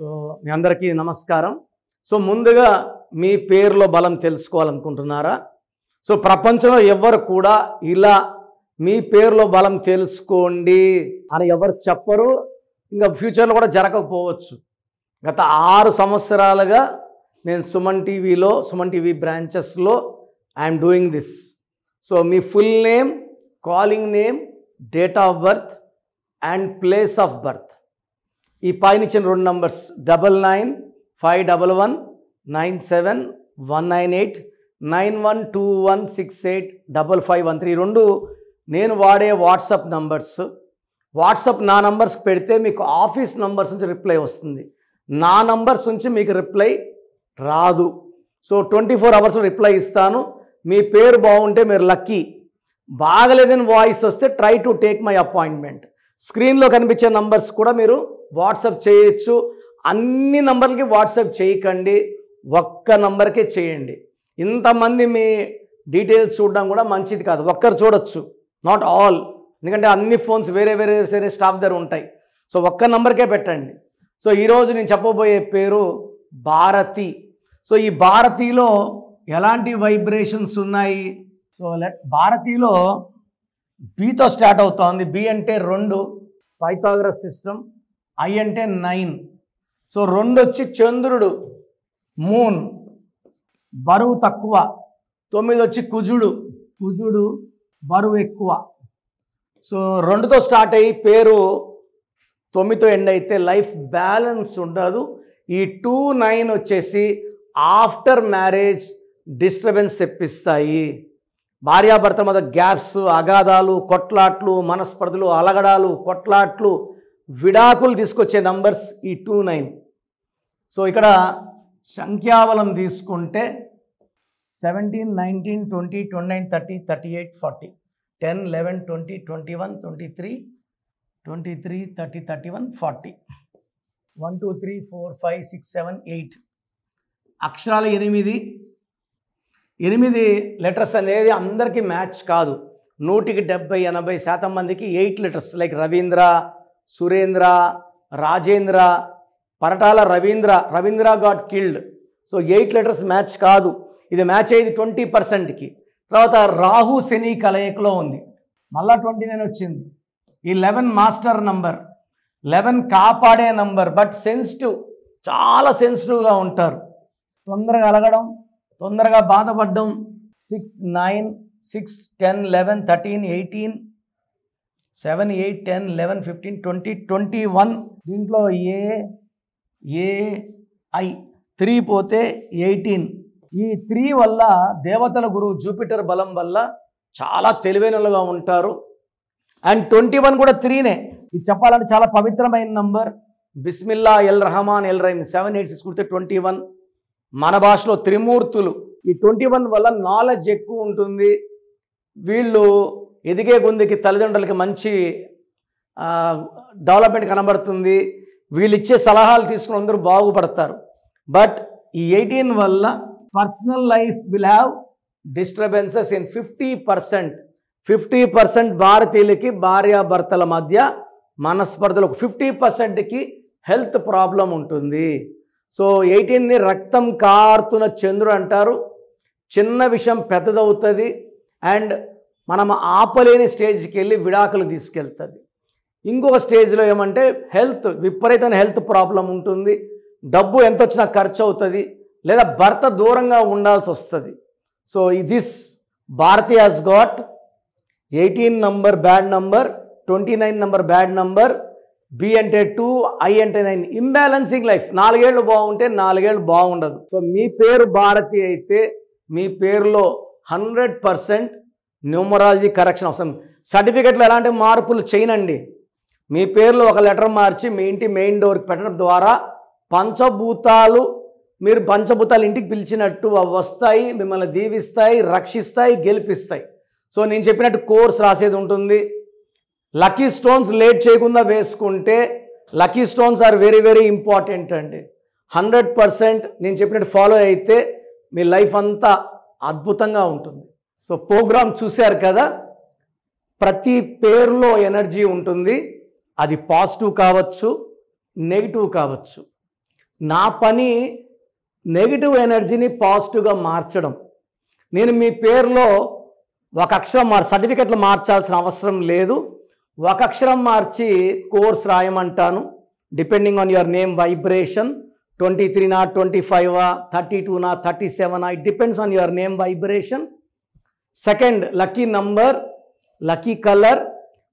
So మీ అందరికీ నమస్కారం. So ముందుగా మీ పేరులో బలం తెలుసుకోవాలనుకుంటున్నారా? సో ప్రపంచంలో ఎవరు కూడా ఇలా మీ పేరులో బలం తెలుసుకోండి అని ఎవరు చెప్పరు. ఇంకా ఫ్యూచర్లో కూడా జరగకపోవచ్చు. గత 6 సంవత్సరాలుగా నేను సుమన్ టీవీ బ్రాంచెస్లో ఐఎమ్ డూయింగ్ దిస్. సో మీ full name, calling name, date of birth and place of birth, ఈ పైన ఇచ్చిన 2 నంబర్స్ 9951197198 9121685513 2 నేను వాడే వాట్సాప్ నంబర్స్. వాట్సాప్ నా నంబర్స్ పెడితే మీకు ఆఫీస్ నంబర్స్ నుంచి రిప్లై వస్తుంది. నా నంబర్స్ నుంచి మీకు రిప్లై రాదు. సో 24 అవర్స్ రిప్లై ఇస్తాను. మీ పేరు బాగుంటే మీరు లక్కీ, బాగలేదని వాయిస్ వస్తే try to take my appointment. స్క్రీన్లో కనిపించే నంబర్స్ కూడా మీరు వాట్సాప్ చేయొచ్చు. అన్ని నంబర్లకి వాట్సాప్ చేయకండి, ఒక్క నంబర్కే చేయండి. ఇంతమంది మీ డీటెయిల్స్ చూడడం కూడా మంచిది కాదు. ఒక్కరు చూడొచ్చు, నాట్ ఆల్, ఎందుకంటే అన్ని ఫోన్స్ వేరే స్టాఫ్ దగ్గర ఉంటాయి. సో ఒక్క నంబర్కే పెట్టండి. సో ఈరోజు నేను చెప్పబోయే పేరు భారతి. సో ఈ భారతిలో ఎలాంటి వైబ్రేషన్స్ ఉన్నాయి? సో భారతిలో బితో స్టార్ట్ అవుతోంది. బి అంటే 2, పైథాగరస్ సిస్టమ్. ఐ అంటే 9. సో 2 వచ్చి చంద్రుడు, మూన్, బరువు తక్కువ. 9 వచ్చి కుజుడు, బరువు ఎక్కువ. సో 2తో స్టార్ట్ అయ్యి పేరు 9తో ఎండ్ అయితే లైఫ్ బ్యాలెన్స్ ఉండదు. ఈ 2, 9 వచ్చేసి ఆఫ్టర్ మ్యారేజ్ డిస్టర్బెన్స్ తెప్పిస్తాయి. భార్యాభర్తల మధ్య గ్యాప్స్, అగాధాలు, కొట్లాట్లు, మనస్పర్ధలు, అలగడాలు, కొట్లాట్లు, విడాకులు తీసుకొచ్చే నంబర్స్ ఈ 2, 9. సో ఇక్కడ సంఖ్యాబలం తీసుకుంటే 17, 19, 20, 29, 30, 38, 40, 10, 11, 20, 21, 23, 30, 31, 40, 1, 2, 3, 4, 5, 6, 7, 8. అక్షరాలు 8 లెటర్స్ అనేది అందరికీ మ్యాచ్ కాదు. 100కి 70-80% మందికి 8 letters, like Ravindra, Surendra, Rajendra, Paritala Ravindra got killed. So 8 letters match కాదు. ఇది మ్యాచ్ అయ్యేది 20%కి. తర్వాత రాహు శని కలయికలో ఉంది, మళ్ళా 29 వచ్చింది. ఈ 11 మాస్టర్ నంబర్, 11 కాపాడే నంబర్. బట్ సెన్సిటివ్, చాలా సెన్సిటివ్గా ఉంటారు. తొందరగా అలగడం, తొందరగా బాధపడడం. 6, 9, 6, 10, 11, 13, 18, 7, 8, 10, 11, 15, 20, 21. దీంట్లో ఐ 3 పోతే 18. ఈ 3 వల్ల దేవతల గురువు జూపిటర్ బలం వల్ల చాలా తెలివైనలుగా ఉంటారు. అండ్ 21 కూడా 3నే. ఇది చెప్పాలంటే చాలా పవిత్రమైన number. Bismillah, L Rahman, L Rahim. 7, 8, 6 కుడితే 21. మన భాషలో త్రిమూర్తులు. ఈ 21 వల్ల నాలెడ్జ్ ఎక్కువ ఉంటుంది. వీళ్ళు ఎదిగే కొందికి తల్లిదండ్రులకి మంచి డెవలప్మెంట్ కనబడుతుంది. వీళ్ళు ఇచ్చే సలహాలు తీసుకుని అందరూ బాగుపడతారు. బట్ ఈ 18 వల్ల personal life will have disturbances in 50%. 50% భారతీయులకి భార్యాభర్తల మధ్య మనస్పర్ధలు, 50%కి హెల్త్ ప్రాబ్లం ఉంటుంది. సో 18ని రక్తం కారుతున్న చంద్రుడు అంటారు. చిన్న విషయం పెద్దదవుతుంది అండ్ మనం ఆపలేని స్టేజ్కి వెళ్ళి విడాకులు తీసుకెళ్తుంది. ఇంకొక స్టేజ్లో ఏమంటే హెల్త్, విపరీతమైన హెల్త్ ప్రాబ్లం ఉంటుంది. డబ్బు ఎంత వచ్చినా ఖర్చు అవుతుంది, లేదా భర్త దూరంగా ఉండాల్సి వస్తుంది. So this Bharati has got 18 number bad number, 29 number bad number, B అంటే 2, ఐ అంటే 9. Imbalancing life. 4 ఏళ్ళు బాగుంటే 4 ఏళ్ళు బాగుండదు. సో మీ పేరు భారతి అయితే మీ పేరులో 100% న్యూమరాలజీ కరెక్షన్ అవసరం. సర్టిఫికెట్లో ఎలాంటి మార్పులు చేయనండి. మీ పేరులో ఒక లెటర్ మార్చి మీ ఇంటి మెయిన్ డోర్కి పెట్టడం ద్వారా మీరు పంచభూతాలు ఇంటికి పిలిచినట్టు వస్తాయి, మిమ్మల్ని దీవిస్తాయి, రక్షిస్తాయి, గెలిపిస్తాయి. సో నేను చెప్పినట్టు కోర్స్ రాసేది ఉంటుంది. లక్కీ స్టోన్స్ లేట్ చేయకుండా వేసుకుంటే, lucky stones are very important అండి. 100% నేను చెప్పినట్టు ఫాలో అయితే మీ లైఫ్ అంతా అద్భుతంగా ఉంటుంది. సో ప్రోగ్రామ్ చూశారు కదా, ప్రతి పేరులో ఎనర్జీ ఉంటుంది. అది పాజిటివ్ కావచ్చు, నెగిటివ్ కావచ్చు. నా పని నెగిటివ్ ఎనర్జీని పాజిటివ్గా మార్చడం. నేను మీ పేరులో ఒక అక్షరం సర్టిఫికెట్లు మార్చాల్సిన అవసరం లేదు. ఒక అక్షరం మార్చి కోర్స్ రాయమంటాను. Depending on your name vibration 23నా 25ఆ 32నా 37ఆ, it depends on your name vibration. Second, lucky number, lucky colour,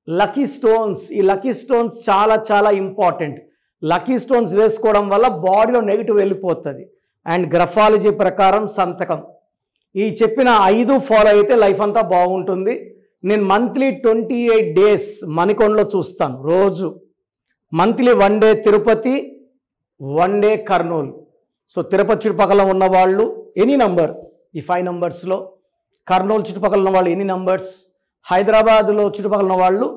lucky stones. ఈ లక్కీ స్టోన్స్ చాలా చాలా ఇంపార్టెంట్. లక్కీ స్టోన్స్ వేసుకోవడం వల్ల బాడీలో నెగిటివ్ వెళ్ళిపోతుంది. అండ్ గ్రఫాలజీ ప్రకారం సంతకం. ఈ చెప్పిన 5 ఫాలో అయితే లైఫ్ అంతా బాగుంటుంది. నేను మంత్లీ 28 డేస్ మణికొండలో చూస్తాను రోజు. Monthly 1 day Tirupati, 1 day Kurnool. So Tirupati చుట్టుపక్కల ఉన్నవాళ్ళు ఎనీ నంబర్, ఈ 5 నంబర్స్లో, కర్నూలు చుట్టుపక్కల ఉన్న వాళ్ళు ఎనీ నంబర్స్, హైదరాబాద్లో చుట్టుపక్కల ఉన్న వాళ్ళు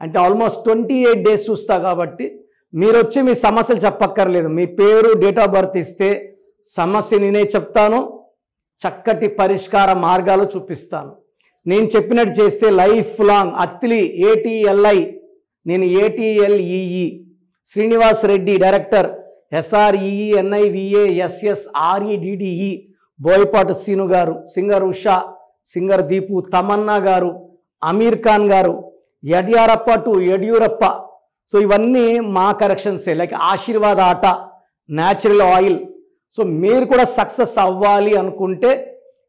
అంటే ఆల్మోస్ట్ 28 డేస్ చూస్తా. కాబట్టి మీరు వచ్చి మీ సమస్యలు చెప్పక్కర్లేదు. మీ పేరు, డేట్ ఆఫ్ బర్త్ ఇస్తే సమస్య నేనే చెప్తాను, చక్కటి పరిష్కార మార్గాలు చూపిస్తాను. నేను చెప్పినట్టు చేస్తే లైఫ్ లాంగ్. అత్తిలి ATLI, నేను ATLEE, Srinivas Reddy director, SREENIVASSREDDE, Boyapati Seenu గారు, సింగర్ ఉషా, సింగర్ దీపు, తమన్నా గారు, అమీర్ ఖాన్ గారు, యడ్యారప్ప టు యడ్యూరప్ప. సో ఇవన్నీ మా కరెక్షన్సే. లైక్ ఆశీర్వాద్ ఆట, న్యాచురల్ ఆయిల్. సో మీరు కూడా సక్సెస్ అవ్వాలి అనుకుంటే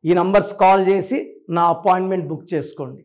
ఈ నంబర్స్ కాల్ చేసి నా అపాయింట్మెంట్ బుక్ చేసుకోండి.